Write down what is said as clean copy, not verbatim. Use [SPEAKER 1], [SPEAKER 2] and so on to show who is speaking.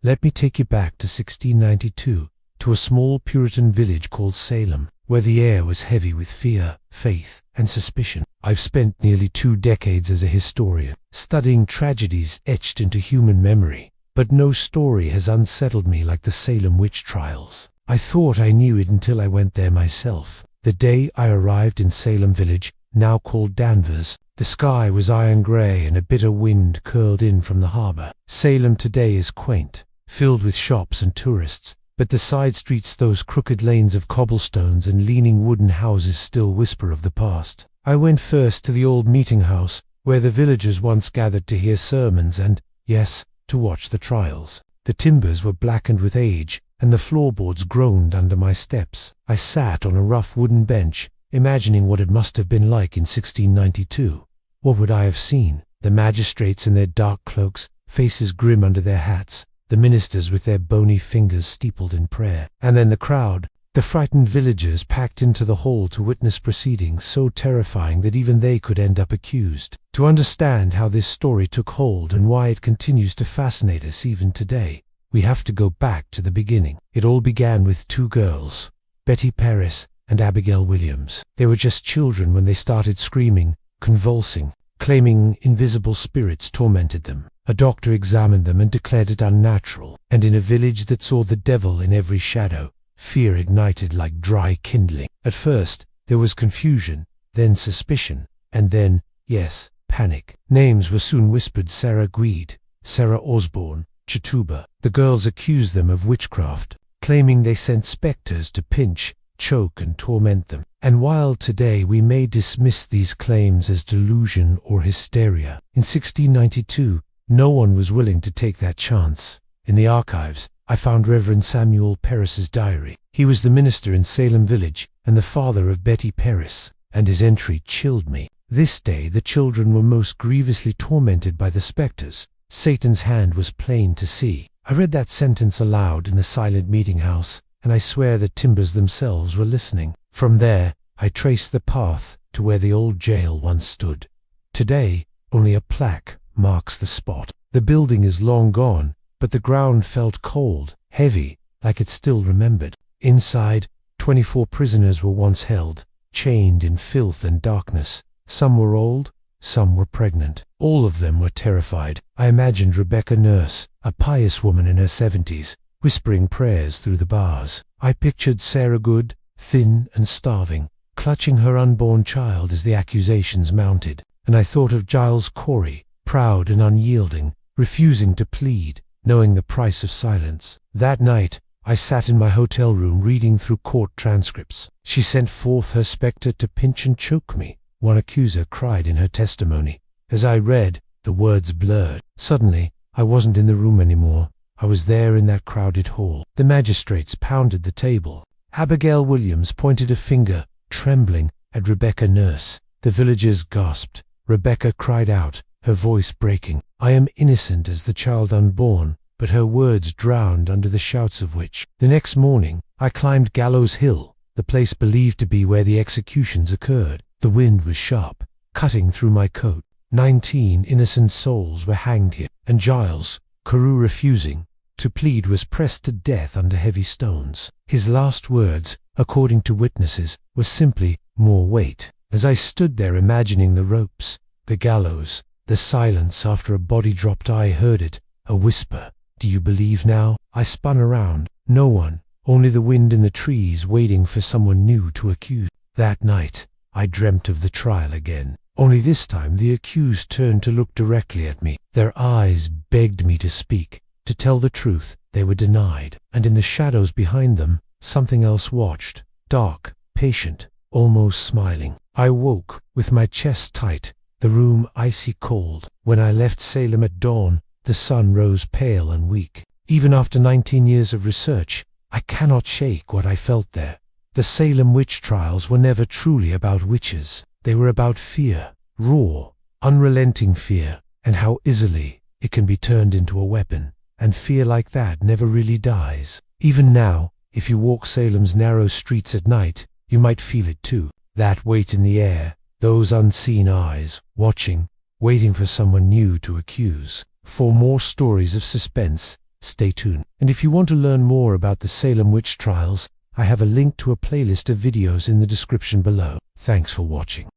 [SPEAKER 1] Let me take you back to 1692, to a small Puritan village called Salem, where the air was heavy with fear, faith, and suspicion. I've spent nearly 2 decades as a historian, studying tragedies etched into human memory, but no story has unsettled me like the Salem Witch Trials. I thought I knew it until I went there myself. The day I arrived in Salem village, now called Danvers, the sky was iron grey and a bitter wind curled in from the harbour. Salem today is quaint, filled with shops and tourists, but the side streets, those crooked lanes of cobblestones and leaning wooden houses, still whisper of the past. I went first to the old meeting house, where the villagers once gathered to hear sermons and, yes, to watch the trials. The timbers were blackened with age, and the floorboards groaned under my steps. I sat on a rough wooden bench, imagining what it must have been like in 1692. What would I have seen? The magistrates in their dark cloaks, faces grim under their hats, the ministers with their bony fingers steepled in prayer, and then the crowd, the frightened villagers packed into the hall to witness proceedings so terrifying that even they could end up accused. To understand how this story took hold and why it continues to fascinate us even today, we have to go back to the beginning. It all began with 2 girls, Betty Paris and Abigail Williams. They were just children when they started screaming, convulsing, claiming invisible spirits tormented them. A doctor examined them and declared it unnatural, and in a village that saw the devil in every shadow, fear ignited like dry kindling. At first, there was confusion, then suspicion, and then, yes, panic. Names were soon whispered: Sarah Gweed, Sarah Osborne, Chatuba. The girls accused them of witchcraft, claiming they sent spectres to pinch, choke and torment them. And while today we may dismiss these claims as delusion or hysteria, in 1692, no one was willing to take that chance. In the archives, I found Reverend Samuel Paris's diary. He was the minister in Salem village and the father of Betty Paris, and his entry chilled me. This day the children were most grievously tormented by the spectres. Satan's hand was plain to see. I read that sentence aloud in the silent meeting house, and I swear the timbers themselves were listening. From there, I traced the path to where the old jail once stood. Today, only a plaque marks the spot. The building is long gone, but the ground felt cold, heavy, like it still remembered. Inside, 24 prisoners were once held, chained in filth and darkness. Some were old, some were pregnant. All of them were terrified. I imagined Rebecca Nurse, a pious woman in her 70s, whispering prayers through the bars. I pictured Sarah Good, thin and starving, clutching her unborn child as the accusations mounted. And I thought of Giles Corey, proud and unyielding, refusing to plead, knowing the price of silence. That night, I sat in my hotel room reading through court transcripts. She sent forth her spectre to pinch and choke me, one accuser cried in her testimony. As I read, the words blurred. Suddenly, I wasn't in the room anymore. I was there in that crowded hall. The magistrates pounded the table. Abigail Williams pointed a finger, trembling, at Rebecca Nurse. The villagers gasped. Rebecca cried out, her voice breaking. I am innocent as the child unborn, but her words drowned under the shouts of which. The next morning, I climbed Gallows Hill, the place believed to be where the executions occurred. The wind was sharp, cutting through my coat. 19 innocent souls were hanged here, and Giles, Carew refusing to plead, was pressed to death under heavy stones. His last words, according to witnesses, were simply, "More weight." As I stood there imagining the ropes, the gallows, the silence after a body dropped, I heard it, a whisper. "Do you believe now?" I spun around. No one, only the wind in the trees waiting for someone new to accuse. That night, I dreamt of the trial again. Only this time the accused turned to look directly at me. Their eyes begged me to speak, to tell the truth. They were denied. And in the shadows behind them, something else watched, dark, patient, almost smiling. I woke, with my chest tight, the room icy cold. When I left Salem at dawn, the sun rose pale and weak. Even after 19 years of research, I cannot shake what I felt there. The Salem Witch Trials were never truly about witches. They were about fear, raw, unrelenting fear, and how easily it can be turned into a weapon. And fear like that never really dies. Even now, if you walk Salem's narrow streets at night, you might feel it too. That weight in the air, those unseen eyes, watching, waiting for someone new to accuse. For more stories of suspense, Stay tuned. And if you want to learn more about the Salem Witch Trials, I have a link to a playlist of videos in the description below. Thanks for watching.